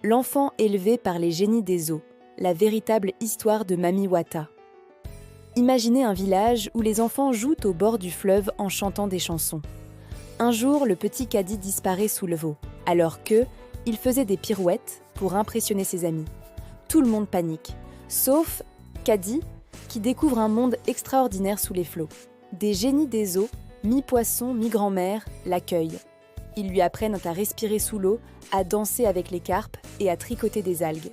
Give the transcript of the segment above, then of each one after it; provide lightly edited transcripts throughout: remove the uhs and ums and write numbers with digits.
L'enfant élevé par les génies des eaux, la véritable histoire de Mami Wata. Imaginez un village où les enfants jouent au bord du fleuve en chantant des chansons. Un jour, le petit Caddy disparaît sous l'eau, alors il faisait des pirouettes pour impressionner ses amis. Tout le monde panique, sauf Caddy, qui découvre un monde extraordinaire sous les flots. Des génies des eaux, mi-poisson, mi-grand-mère, l'accueillent. Ils lui apprennent à respirer sous l'eau, à danser avec les carpes et à tricoter des algues.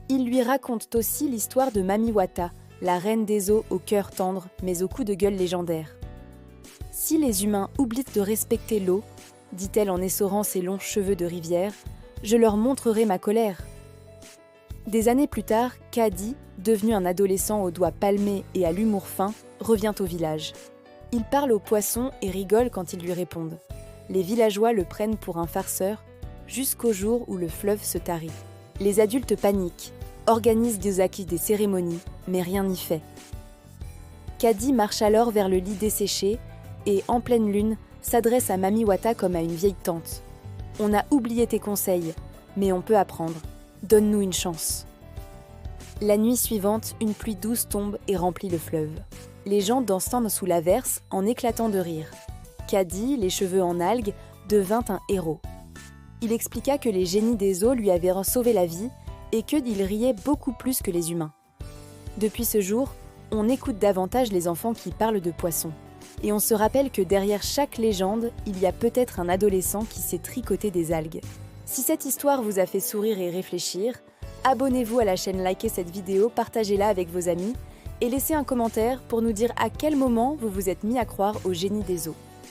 Ils lui racontent aussi l'histoire de Mami Wata, la reine des eaux au cœur tendre mais au coup de gueule légendaire. Si les humains oublient de respecter l'eau, dit-elle en essorant ses longs cheveux de rivière, je leur montrerai ma colère. Des années plus tard, Caddy, devenu un adolescent aux doigts palmés et à l'humour fin, revient au village. Il parle aux poissons et rigole quand ils lui répondent. Les villageois le prennent pour un farceur, jusqu'au jour où le fleuve se tarit. Les adultes paniquent, organisent des cérémonies, mais rien n'y fait. Caddy marche alors vers le lit desséché et, en pleine lune, s'adresse à Mami Wata comme à une vieille tante. « On a oublié tes conseils, mais on peut apprendre. Donne-nous une chance. » La nuit suivante, une pluie douce tombe et remplit le fleuve. Les gens dansent sous l'averse en éclatant de rire. Caddy, les cheveux en algues, devint un héros. Il expliqua que les génies des eaux lui avaient sauvé la vie et qu'il riait beaucoup plus que les humains. Depuis ce jour, on écoute davantage les enfants qui parlent de poissons. Et on se rappelle que derrière chaque légende, il y a peut-être un adolescent qui sait tricoter des algues. Si cette histoire vous a fait sourire et réfléchir, abonnez-vous à la chaîne, likez cette vidéo, partagez-la avec vos amis et laissez un commentaire pour nous dire à quel moment vous vous êtes mis à croire au génie des eaux.